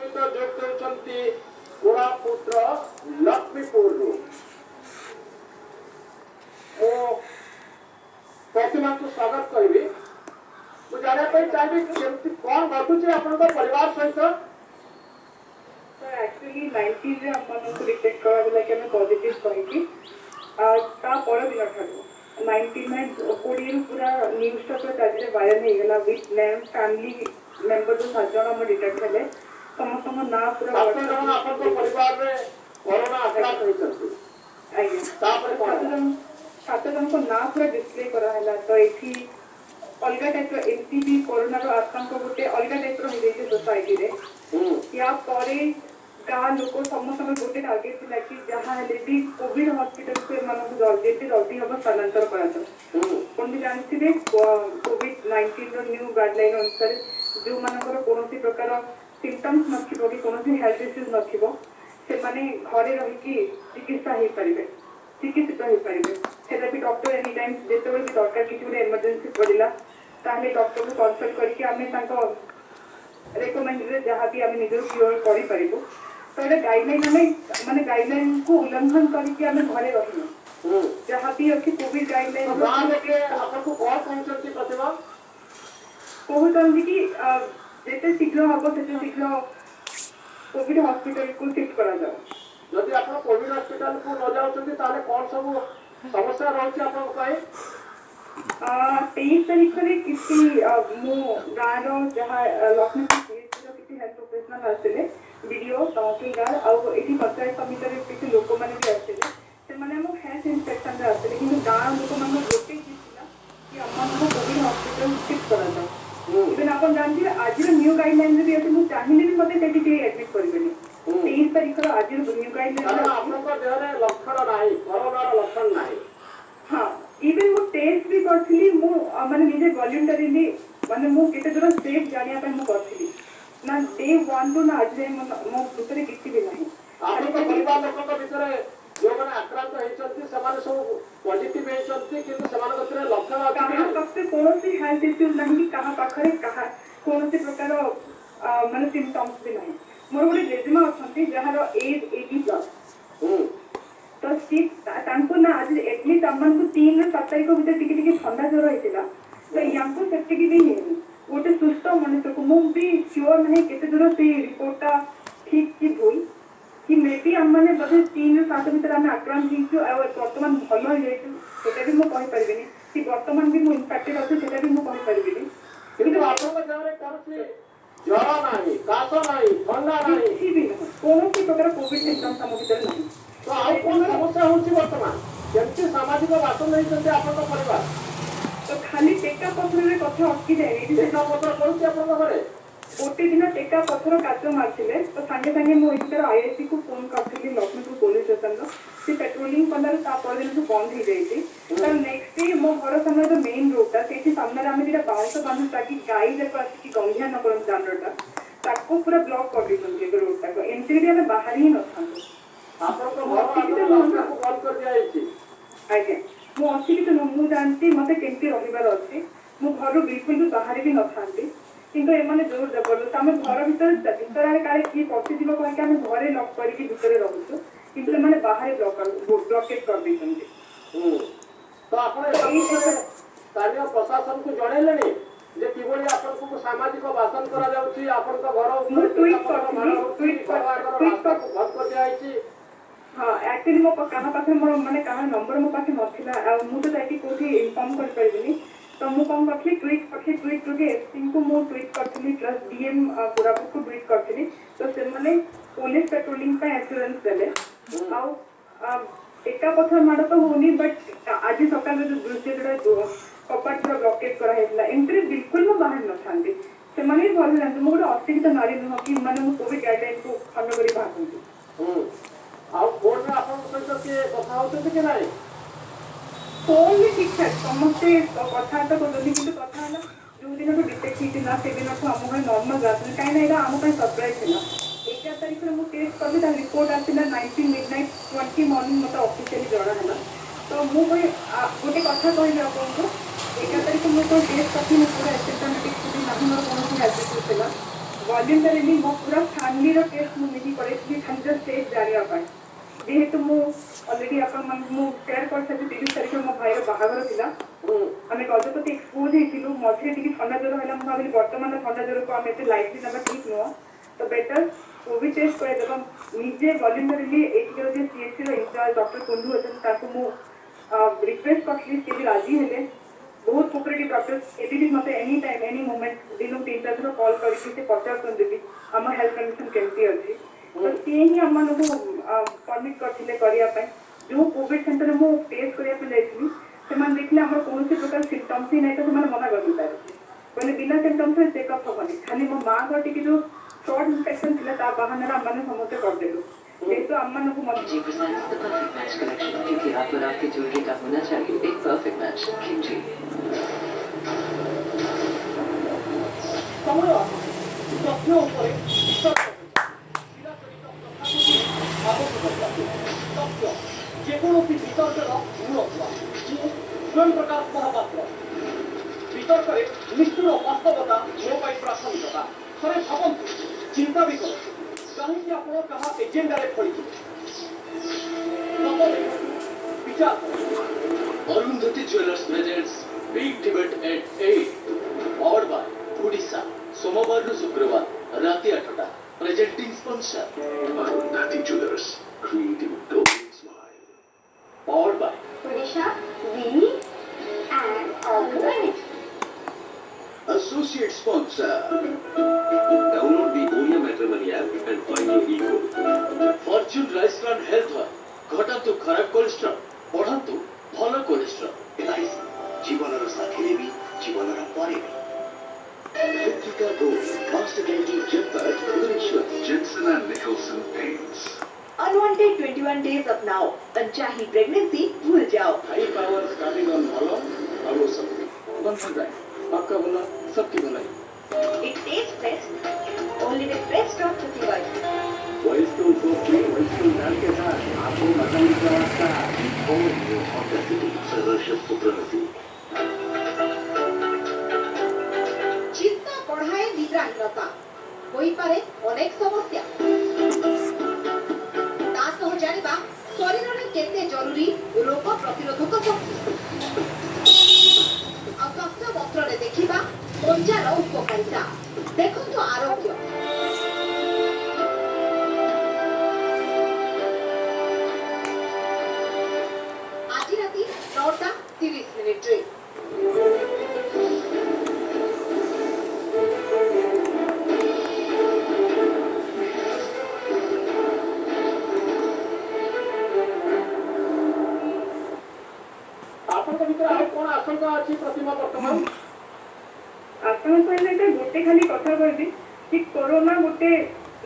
सहित जोग देउछंती कोरापुत्र लक्ष्मीपुर रु ओ प्रतिमा को स्वागत करी मुझे चाहिए केमती कौन घटुचे आपन परिवार सहित सर एक्चुअली 19 रे हमन को डिटेक्ट करा गेला कि हमें पॉजिटिव कहि ता पर दिन ठारो 19 में कोडी रु पूरा न्यूज़ टा तो चाहे वायरल हे गेला विथ नेम फैमिली मेंबर जो सजण हम डिटेक्ट हेले समस्त ना पूरा आपन परिवार रे कोरोना आक्रांत होइछंती आगे तापर सात जन को ना पूरा डिस्प्ले करा हैला तो एठी अलग टाइप रो एमटीबी कोरोना रो आतंक गोटे अलग टाइप रो हे सोसाइटी रे या परे गाँ लोक समस्त गोटे टार्गेट थिला कि जहाँ हेले भी कोविड हॉस्पिटल को एमान जल्दी हम स्थानांतर करा कौन भी जानते कोविड 19 रो न्यू गाइडलाइन अनुसार जो मानकर कौन प्रकार सिम्पटम्स नथिबो कि कौन हेल्थ इश्यूज नथिबो से माने घरे रही चिकित्सा हो पारे चिकित्सित हो पारे सेटा भी डॉक्टर एनी टाइम जेते भी दरकार किसी गोटे इमरजेंसी पड़ला ताहले डॉक्टर को कंसल्ट करके आमे तांको रेकमेंडेड जहाँ भी आमे निजर क्योर करि परिबो तो एटा गाइडलाइन हमें माने गाइडलाइन को उल्लंघन करके आमे घरे रहिनो जहाँ भी अछि कोविड गाइडलाइन गांव के आपन को कौन पहुंचती प्रतिभा कहउतन कि जेते शीघ्र हबो सेते शीघ्र कोविड हॉस्पिटल को शिफ्ट करा जाओ यदि आप कोविड हॉस्पिटल को न जाउछंती ताले कौन सब समस्या रहउछि आपन कहे 23 तारीख रे किसी मो गाँव रो जहाँ लक्ष्मीपुर किसी हेल्थ प्रोफेशनल आसले वीडियो तहसीलदार आउ एठी पंचायत समिति रे किसी लोक माने भी आसले से माने हम हेल्थ इंस्पेक्शन रे आसले किंतु गाँव लोक मान गोटे चीज थिला कि हमन को कोविड हॉस्पिटल शिफ्ट करा जाओ इवन अपन जानथि आज रो न्यू गाइडलाइन रे भी मु चाहिए भी मते सेठी के एडमिट करबेनी 23 तारीख रो आज रो न्यू गाइडलाइन रे आपन को देह रे लक्षण नाही कोरोना रो लक्षण नाही हां इवन मु टेस्ट भी करथिली मु माने निजे वॉलंटरीली माने मु केते दूर सेफ जानिया पे मु करथिली ना डे 1 टू ना आज मो भीतर किछि भी नाही आपन को परिवार लोक को भीतर जो माने आक्रांत हेचंती समान सब पॉजिटिव हेचंती किंतु समान भीतर लक्षण कहां सबसे कोनोसी हेल्थ इश्यूज नहीं कि कहां पाखरे कहां कोनोसी प्रकार माने सिम्पटम्स भी नहीं मोर गोटे जेजमा अछंती जहार एज 80 प्लस तो तांको ना आज एटलीस्ट हमन को 3 रे 7 तारीख भीतर टिके ठंडा ज्वर होइतिला तो यांको सेफ्टी की भी नहीं गोटे सुस्थ मनुष्य को मु भी श्योर नहीं केते दूर से रिपोर्टटा ठीक की भूल कि मे बी हम माने बदे 3 रे 7 भीतर हम आक्रांत हिचो आ वर्तमान भलो हो जाइछु सेटा भी मु कहि परबिनी कि वर्तमान भी मु इंफेक्टेड अछि सेटा भी मु कहि परबिनी किंतु आपन को जरे करछि ज्वर नाही काश नाही ठंडा नाही किछि भी नहीं कोनोसी प्रकार कोविड सिम्पटम्स हम भीतर नहीं तो आ कोन समस्या होछि वर्तमान केमति सामाजिक बासन नहीं चलते आपन परिवार तो खाली टेका पथर रे कथा अटकी जाय टेका पत्र करूछि आपन घरे गोटे दिन टेका पथर काचो मारथिले तो संगे संगे मो इतर आईएससी को फोन करथिली लक्ष्मीपुर पुलिस स्टेशन रो से पेट्रोलिंग पंदर ता पर दिन बंद हो जाईती तो नेक्स्ट डे मो घर सामने जो मेन रोड ता सेठी सामने रे हम दिरा बाउंस बांधु ताकि गाई जे पास की गंधिया न करन जानरटा ताको पूरा ब्लॉक कर दिसन जे रोड ता को एंट्री रे हम बाहर ही न थांतो आपन को घर आगे को बंद कर दिया आइछि आगे मो अछि कि तो मु जानती मते केमती रहिबार अछि मु घर बिल्कुल भी बाहर भी न थांती किंतु एमाने जोर जबरदस्त आम घर भीतर काले किए पशिଯିव कहीं आम घरे लक करके भितर रहूँ किंतु एमाने बाहर ब्लॉकेट कर देइछन्ते तो आपण स्थानीय प्रशासन को जणैलेनी जे किबोली आपन को सामाजिक भाषण करा जाउची आपन को घर ऊपर ट्वीट कर दिया आइछि हां एक्चुअली मो कहा पाखे मोर माने कहा नंबर मो पाखे नथिला आ मु तो जाई कोठी इन्फॉर्म कर परिबिनी तो मु कम करथि ट्वीट के एसपी को मु ट्वीट करथि प्लस डीएम कोरापुट को ट्वीट करथि तो से माने पुलिस पेट्रोलिंग का एश्योरेंस देले आउ एका पथर माड तो होनी बट आज सकाळ जो दृश्य जडा कपाट पूरा ब्लॉकेट करा हेतला एंट्री बिल्कुल मो बाहर न थांती से माने भल जानते मो गोटे अशिक्षित नारी नुह कि माने मो कोविड गाइडलाइन को फॉलो करी भागंती आउ फोन में आपन सहित के कथा होते कि नाही फोन भी ठीक ठाक समस्ते कथा तो करली किंतु कथा हला जो दिन तो डिटेक्ट हितिला से दिन तो हम घर नॉर्मल जात काई ना एटा हम ପାଇଁ सरप्राइज थिला 11 तारिख रे मु टेस्ट करली ता रिपोर्ट आसिला 19 मिडनाइट 20 मॉर्निंग मते ऑफिशियली जणा हला तो मु कोई गोटे कथा कहली आपन को 11 तारिख मु तो टेस्ट करली मु पूरा सिस्टमैटिक पूरी नाही मोर कोनो एसिड थिला वॉल्यूंटरीली मो पूरा फैमिली रो टेस्ट मु नहीं करे कि खाली जस्ट टेस्ट जानिया पाए जेहेतु मु ऑलरेडी अपन मन मु शेयर कर सकते 30 तारिख मो भाई रो बाहागर थिला आमे गजपति एक्सपोज हेतिलु मझे टिके ठंडा ज्वर होला मु भाबिली वर्तमान ठंडा ज्वर को आमे एते लाइटली नबा ठीक नो तो बेटर कोविड टेस्ट करे देबम निजे वॉल्यूंटरीली एटिके जे सीएचसी रो इंचार्ज डॉक्टर कुंडू अछन ताको मु रिक्वेस्ट करली कि राजी हेले बहुत कोऑपरेटिव डॉक्टर्स एबी मते एनी टाइम एनी मोमेंट दिनो 3-4 थरो कॉल करके से पचार कर देबी हम हेल्थ कंडीशन केमती अछि तो से ही हम मन को परमिट करथिले करिया पे जो कोविड सेंटर में टेस्ट करिया पे जाइछली से मन देखले हमर कोनोसी प्रकार सिम्पटम्स ही नै तो मन मना कर दिला कोने बिना सिम्पटम्स से चेकअप होबनी खाली मो मां गटी की जो शॉर्ट इन्फेक्शन थिला ता बहाना हमने समझते कर देलु तो अम्मन को मन जी presents the perfect match collection क्योंकि रात और रात की ज्वेलरी का होना चाहिए एक परफेक्ट मैच किमजी ସମୟ ତଥ୍ୟ ଉପରେ ବିତର୍କ ତଥ୍ୟ ଯେକୌଣସି ବିତର୍କର ମୂଳ ଥିଲା ସ୍ୱୟଂ ପ୍ରକାଶ ମହାପାତ୍ର ବିତର୍କରେ ମୃତ୍ୟୁର ବାସ୍ତବତା ମୋ ପାଇଁ ପ୍ରାସଙ୍ଗିକତା ଥରେ ଭାବନ୍ତୁ ଚିନ୍ତା ବି କରନ୍ତୁ କାହିଁକି ଆପଣ କାହା ଏଜେଣ୍ଡାରେ ଖଳିଥିଲେ ବିଚାର Arundhati Jewelers presents Big Debate at 8 powered by Odisha सोमवार नु शुक्रवार राति 8टा presenting sponsor Arundhati Jewelers creative golden smile powered by Odisha, we and organic. associate sponsor download the Oya Matrimony app and find your ego Fortune Rice Run Health घटातु खराब cholesterol बढ़ातु भलो cholesterol LIC जीवनर साथी भी जीवनर परे Ritika Gold Master Guarantee Jumper Bhubaneswar Jensen and Nicholson Paints Unwanted 21 days of now. Unchahi pregnancy, भूल जाओ. High power starting on भलो और सब बंद जाए आपका भला सबकी भलाई It tastes best. Only the best of Tutti White. Voice to free voice to डाल के साथ आपको मजा मिलता रास्ता और ऑथेंटिसिटी सर्वश्रेष्ठ सुप्रीमेसी चिंता बढ़ाए निद्राहीनता होई पारे अनेक समस्या तासह जानिबा शरीर रे केते जरूरी रोग प्रतिरोधक शक्ति स्वास्थ्य पत्र रे देखिबा पंचार उपकारिता देखंतु आरोग्य आज राति 9:30 रे ଆପଣଙ୍କ ଭିତରେ ଆଉ କ'ଣ ଆଶଙ୍କା ଅଛି ପ୍ରତିମା ବର୍ତ୍ତମାନ ଆପଣ କହିଲେ गोटे खाली कथा कहबी कि कोरोना गोटे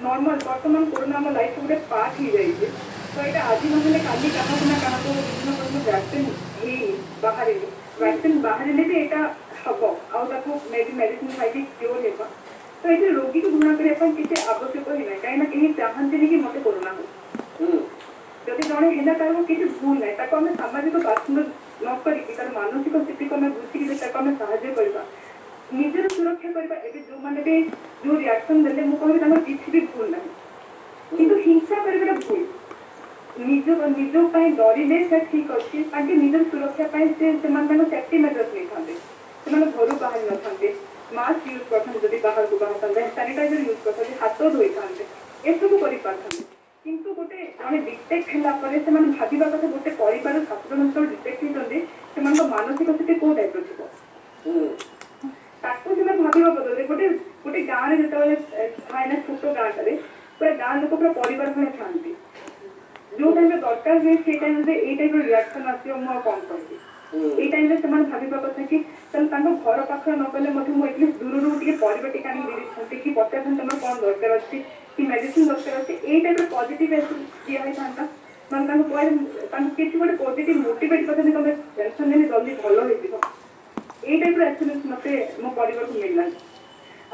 नॉर्मल वर्तमान कोरोना हम लाइफ गोटे पार्ट ही जाइए तो ये आज नहले काली क्या ना क्या विभिन्न प्रकार वैक्सीन ही बाहर वैक्सीन बाहर भी यहाँ हम आउ मे बी मेडिसिन खाई क्योर होगा तो ये रोगी को घृणा करने किसी आवश्यक ही ना कहीं कहीं चाहती कि मत कोरोना हो जदि जड़े है तार किसी भूल ना ताको आम सामाजिक बाथरूम न करिकी तार मानसिक स्थिति को आम बुझिकी आम साहाଯ୍य करवा निजर सुरक्षा करवा एबे जो माने भी जो रिएक्शन देले मु कहबे तांगर किछि भी भूल ना किंतु हिंसा करबेटा भूल निज पाई डरिले से ठीक अच्छी तांके निजर सुरक्षा पाई से सेफ्टी मेजर्स नहीं थांते से घर बाहर न थांते मास्क यूज करते जदि बाहर को बाहर थांते सैनिटाइजर यूज करते हाथ धोई थांते ए सब करि पारथांते किंतु गोटे जने डिटेक्ट होला परे से मन भाबिबा कथा गोटे परिवार 7 जन तो डिटेक्ट होतंदे से मन मानसिक स्थिति को टाइप रो थिबो ताको से भाबिबा बदले गोटे गोटे गाँव रे जेतबेले थाए ना छोट गाँव रे पूरा गाँव लोक पूरा परिवार भले थांती जो टाइम दरकार हुए से टाइम रे ए टाइप रिएक्शन आसियो मो कम करती ए टाइम रे से मन भाबिबा कथा कि चल तांको घर पाखर न कले मथे मो एटलीस्ट दूर दूर टिके परिवार टिकानी दे छंती कि पचासन तमर कोन दरकार अछि कि मेडिसिन दरकार अछि ए टाइप पॉजिटिव दिया है थांता मन तांको कोइ किछि गोटे पॉजिटिव मोटिवेट करते तमे टेंशन लेनी जल्दी भलो होई दिबो ए टाइप एक्सपीरियंस मते मो परिवार को मिलला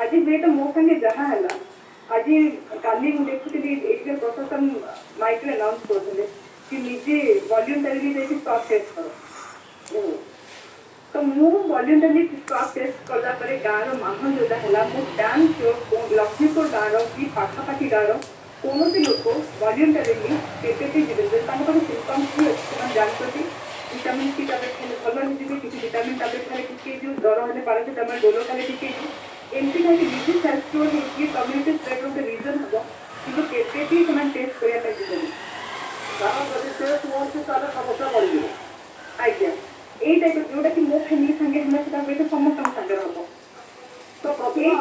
आज जे तो मो संगे जहा हला आज काली मु देखुଥିଲି एके प्रशासन माइक रे अनाउंस करथले कि निजे वॉल्यूंटरीली देखि स्टॉप टेस्ट करो तो मु वॉलंटरी स्वाब टेस्ट कला परे गाँव माहौल जोटा है मु डैम श्योर लक्ष्मीपुर गाँव कि पाखापाखि गाँव कौन लोक वॉलंटरीली केते जीवन सिम्पम्स भी अच्छे जानते विटामिन सी टैबलेट खाली भल हो किसी विटामिन टैबलेट खाली टिके ज्वर हेल्ले पारासीटामोल डोलो खाली टिके एमती खाली डिजीज सेल्फ ये कम्युनिटी स्प्रेड गोटे रिजन हम कि केते भी टेस्ट करने जीवन कारण जदि टेस्ट हुआ ताले समस्या बढ़ आज्ञा यही टाइप जोटा कि मो फैमिली संगे हम समस्त सागर हम तो प्रतिमा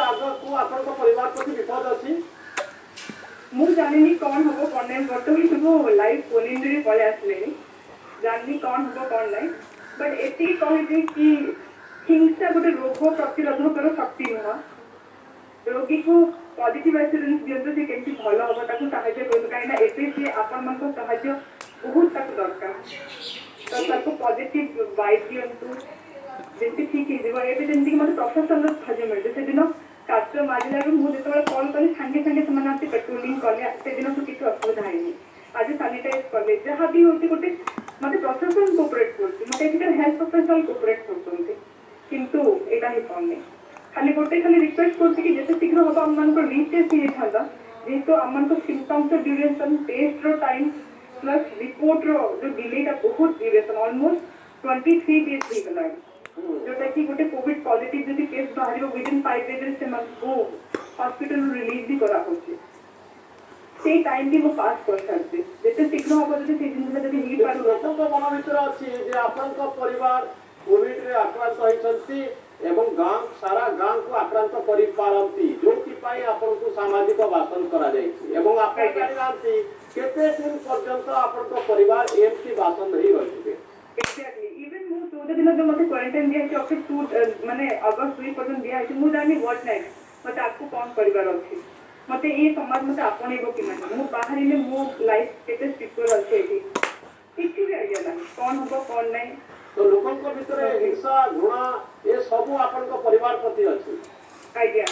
आगक आपण परिवार प्रति विपद अच्छी मु जानी कौन हम कौन ना बर्तमान सब लाइव फोन इन पलि आसले जानी कौन हम कौन ना बट एति कही कि हिंसा गोटे रोग प्रतिरोधक शक्ति नुह रोगी को पॉजिटिव एश्योरेंस दिंतु से केमती भल हम ताकू साहाय्य करूँ कहीं एबे सी आपण मन साहाय्य बहुत ताकू दरकार तो ताकू पॉजिटिव वाइब दिंतु जमी ठीक हो जमी मतलब प्रशासन साहय मिलते से दिन काच मारिला मुझे कल कली सागे सागे से पेट्रोलिंग कले से दिन तो किसी असुविधा है आज सानिटाइज कले जहाँ भी हूँ गोटे मतलब प्रशासन कोअपरेट कर हेल्थ प्रोफेशनल कोअपरेट किंतु एटा ही पाने खाली गोटे खाली रिक्वेस्ट करते जिते शीघ्र हम आम मान रीटेस्ट होता जेहेतु आम सिम्पम्स ड्यूरेशन टेस्ट रो टाइम प्लस रिपोर्ट रो जो डिलेटा बहुत ड्यूरेशन ऑलमोस्ट 23 डेज हो गला जोटा कि गोटे कोविड पॉजिटिव जब केस बाहर विदिन 5 डेज से हॉस्पिटल रिलीज भी करा से टाइम भी वो पास कर सकते जिते शीघ्र हम जब से जिन जब हिट पार लोकों मन भर अच्छी जे आपण परिवार कोविड रे आक्रांत होइछंती एवं गांव सारा गांव को आक्रांत करि पारंती जोथि पई आपण को सामाजिक वासन करा जायछि एवं आपण जानती केते दिन पर्यंत आपण को परिवार एमसी वासन रही रहिबे एक्जेक्टली इवन मु 14 दिन जो मते क्वारंटाइन दिया है अप टू माने अगस्त 2 पर्यंत दिया है मु जानी व्हाट नेक्स्ट मते आपको कौन परिवार अछि मते ये समाज मते आपणेबो कि माने मु बाहरिले मु लाइफ केते सिक्योर अछि एठी किछि भी आइडिया ना कौन होबो कौन नै तो लोकों को भितर हिंसा घृणा ये सब आपण को परिवार प्रति अछि आइडिया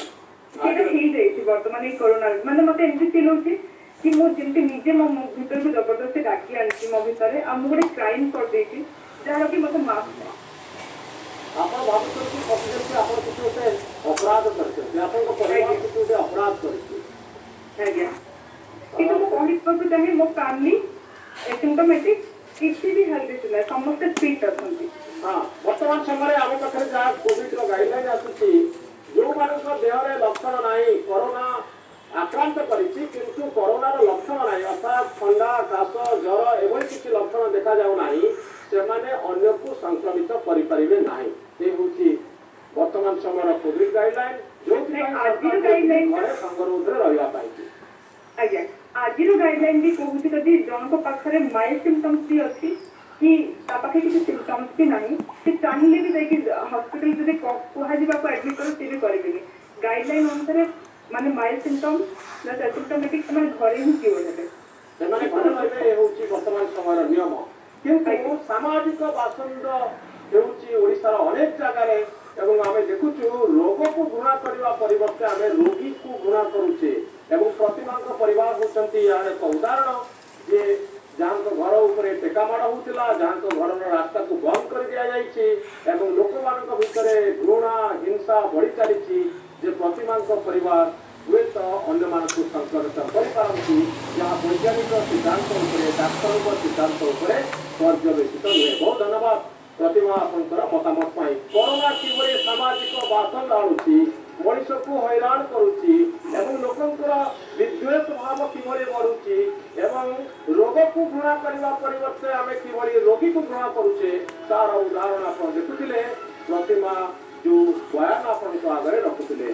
सेटा ही जाई वर्तमान ये कोरोना माने मते एमती फील होछि कि मो जेमती निजे मो भीतर को जबरदस्ती डाकी आनी मो भीतर आ मु गोटे क्राइम कर देछि जहाँ कि मते माफ नै आपण भाबुछन कि कॉन्फिडेंस आपण किछु होते अपराध करछन आपण को परिवार किछु होते अपराध करछि आज्ञा किंतु मो कहि पर चाहे मो फैमिली एसिम्प्टोमेटिक किसी भी हेल्थ इश्यू ना समस्त फिट अछंती हां वर्तमान समय आम पाखे जहाँ कोविड रो गाइडलाइन आसुची जो मानक देह रे लक्षण नाही कोरोना आक्रांत करिछि किंतु कोरोना रो लक्षण नाही अर्थात ठंडा काश ज्वर एवं किसी लक्षण देखा जाउ नाही से माने अन्य को संक्रमित करि परिबे नाही से होची वर्तमान समय कोविड गाइडलाइन जो आज गाइडलाइन घरे संगरोध रे रहिया पाइछि आज्ञा आज गाइडलाइन भी कहूँ जदि जन पाखे माइल्ड सिम्पटम्स भी अच्छी कि पाखे किसी सिम्पटम्स भी नहीं से चाहिए भी जाकि हॉस्पिटल जब कहुक एडमिट कर सी भी करेंगे गाइडलाइन अनुसार माने माइल्ड सिम्पटम्स प्लस एसिम्पटोमेटिक से घरे ही क्योर हे ସେମାନେ ଘରେ ରହିବେ ହେଉଛି ବର୍ତ୍ତମାନ ସମୟର ନିୟମ କିନ୍ତୁ ସାମାଜିକ ବାସନ୍ଦ ହେଉଛି ଓଡ଼ିଶାର ଅନେକ ଜାଗାରେ ଏବଂ ଆମେ ଦେଖୁଛୁ ରୋଗକୁ ଘୃଣା କରିବା ପରିବର୍ତ୍ତେ ଆମେ ରୋଗୀକୁ ଘୃଣା କରୁଛେ ଏବଂ ପ୍ରତିମାଙ୍କ ପରିବାର ହେଉଛନ୍ତି ଏହାର ଏକ ଉଦାହରଣ ଯେ ଯାହାଙ୍କ ଘର ଉପରେ ଟେକାମାଡ଼ ହେଉଥିଲା ଯାହାଙ୍କ ଘରର ରାସ୍ତାକୁ ବନ୍ଦ କରି ଦିଆଯାଇଛି ଏବଂ ଲୋକମାନଙ୍କ ଭିତରେ ଘୃଣା ହିଂସା ବଢ଼ି ଚାଲିଛି ଯେ ପ୍ରତିମାଙ୍କ ପରିବାର ହୁଏତ ଅନ୍ୟମାନଙ୍କୁ ସଂକ୍ରମିତ କରିପାରନ୍ତି ଯାହା ବୈଜ୍ଞାନିକ ସିଦ୍ଧାନ୍ତ ଉପରେ ଡାକ୍ତରଙ୍କ ସିଦ୍ଧାନ୍ତ ଉପରେ ପର୍ଯ୍ୟବେସିତ ନୁହେଁ। ବହୁତ ଧନ୍ୟବାଦ ପ୍ରତିମା ଆପଣଙ୍କର ମତାମତ ପାଇଁ। କରୋନା କିଭଳି ସାମାଜିକ ବାସନ୍ଦ ଆଣୁଛି ମଣିଷକୁ ହଇରାଣ କରୁଛି ଏବଂ ଲୋକଙ୍କର ବିଦ୍ୱେଷ ଭାବ କିଭଳି ବଢୁଛି ଏବଂ ରୋଗକୁ ଘୃଣା କରିବା ପରିବର୍ତ୍ତେ ଆମେ କିଭଳି ରୋଗୀକୁ ଘୃଣା କରୁଛେ ତାର ଉଦାହରଣ ଆପଣ ଦେଖୁଥିଲେ ପ୍ରତିମା ଯୋଉ ବୟାନ ଆପଣଙ୍କ ଆଗରେ ରଖୁଥିଲେ।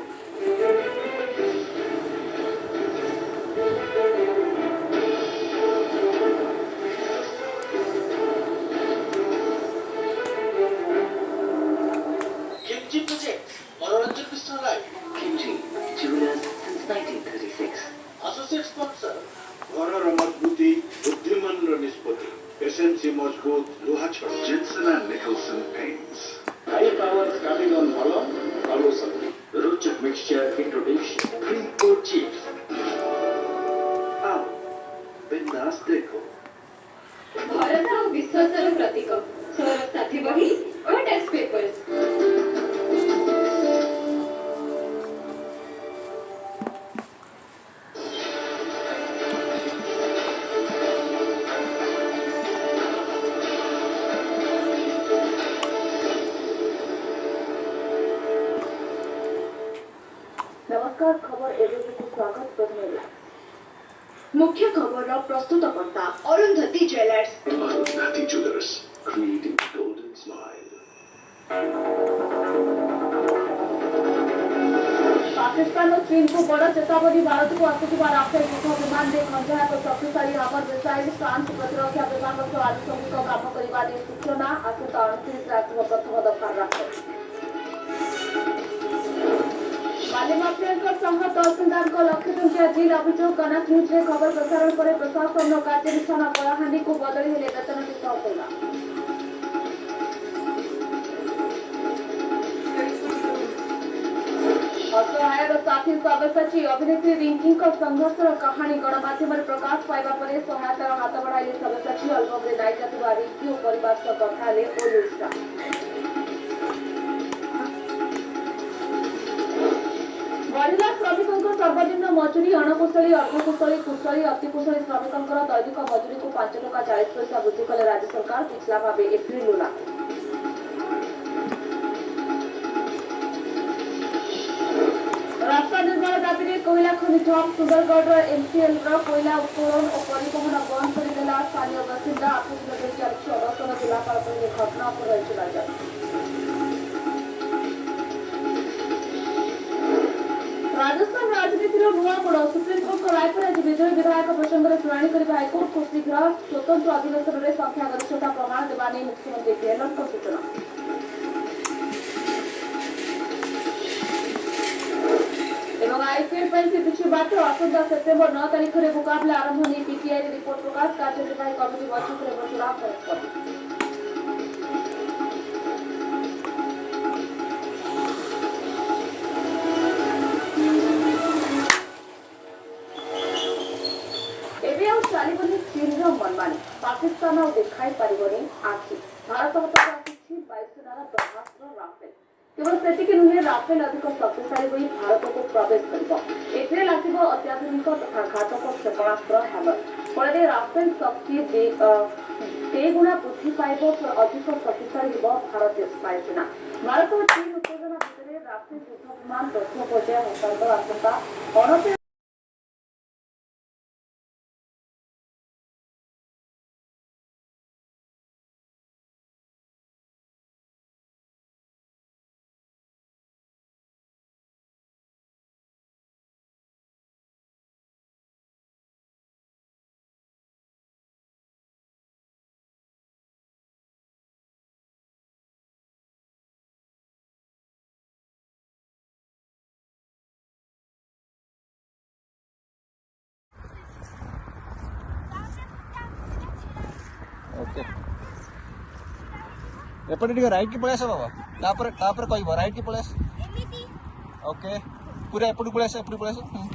Kimchi Project, मनोरंजन मिश्रण live. Kimchi, Jewelers since 1936. Associate sponsor, ଘରର ମଜବୁତି ବୁଦ୍ଧିମାନର ନିଷ୍ପତ୍ତି ଏସଏମସି ମଜବୁତ ଲୁହା ଛଡ଼ Jenson and Nicholson paints high power starting on मलम आलोसन रोचक mixture introduction, cream coat chips. आओ, बिंदास देखो। भरोसा और विश्वासर प्रतीक साथी बही और टेस्ट पेपर्स। नमस्कार खबर एबीसी को स्वागत प्रथम मुख्य खबर प्रस्तुतकर्ता Arundhati jewellers. Arundhati Jewelers, creating a golden smile. Pakistan और चीन को बड़ा चेतावनी। भारत को आसुवा राफेल युद्ध विमान दे खंजा एक शक्तिशाली हमर मिसाइल फ्रांस प्रतिरक्षा विभाग आनुषंगिक काम करने सूचना आसंता 29 राष्ट्र प्रथम दफा राफेल बाली माफिया संघ तहसीलदार लक्ष्य टंकिया जिल अभियोग कनक न्यूज खबर प्रसारण पर प्रशासन कार्यानुष्ठान कलाहांडी को बदली हेले वेतन दिला। असहायर साथी सब्यसाची अभिनेत्री रिंकी संघर्षर कहानी गणमाध्यम प्रकाश पाइबा पर सहायतार हाथ बढ़ाइले सब्यसाची। अल्बम नायिका थिबा रिंकी और परिवार सह कथा हेले बॉलीवुड स्टार। बढ़ला श्रमिकों सर्वनिम्न मजूरी अणकुशली अर्धकुशली कुशली अतिकुशली श्रमिकों दैनिक मजूरी को 5 टका 40 पैसा वृद्धि कले राज्य सरकार पिछला भाव एप्रिल लागू। रास्ता निर्माण दाबी कोयला खनि ठप। सुंदरगढ़ एमसीएल कोयला उत्तोलन और परिवहन बंद करदेला स्थानीय बासिंदा। 8 किलोमीटर अदर्शन जिलापाल घटना पर रही नजर। राजस्थान राजनीतिर नुआ मोड़। सुप्रीमकोर्ट राय पर आज विजय विधायक प्रसंग में शुणाणी कर हाइकोर्ट को शीघ्र स्वतंत्र अधिवेशन में संख्यागरिष्ठता प्रमाण देवा नहीं मुख्यमंत्री गहलोत सूचना। आईपीएल पर किसी बात आसंता सेप्टेम्बर 9 तारीख में मुकाबला आरंभ नहीं। पीटीआई रिपोर्ट प्रकाश। कार्यनिर्वाही कमिटी बैठक में चुनाव चलनी चीन मनमानी। पाकिस्तान देखा पारे आखि। भारत वायुसेनार ब्रह्मास्त्र राफेल केवल से नुहे राफेल अधिक शक्तिशाली हो भारत को प्रवेश कर अत्याधुनिक तथा घातक क्षेपणास्त्र हैमर फल राफेल शक्ति देगुणा वृद्धि पाइब अधिक शक्तिशाली हो भारतीय वायुसेना। भारत और चीन उत्तेजना भितर राफेल युद्ध विमान प्रथम पर्याय हस्तांतर आसंता 29। ओके एपटे टिके राइट की पळेस बाबा तापर कहब राइट की पळेस ओके पूरा एपटे पळेस एपटे पळेस हां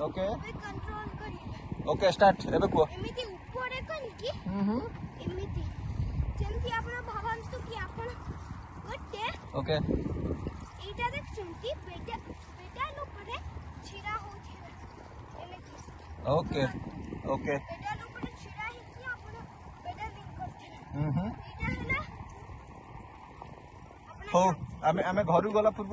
ओके ओके स्टार्ट एबे को एमिति ऊपर कन की एमिति जेमति आपण भावंतु कि आपण गोटे ओके एटा देख जेमति बेटा लोपरे छिरा हो एमिति ओके ओके बेटा लोपरे छिरा ही कि आपण बेटा लिंक करथिले एटा हला हो आमे घरु गला पूर्व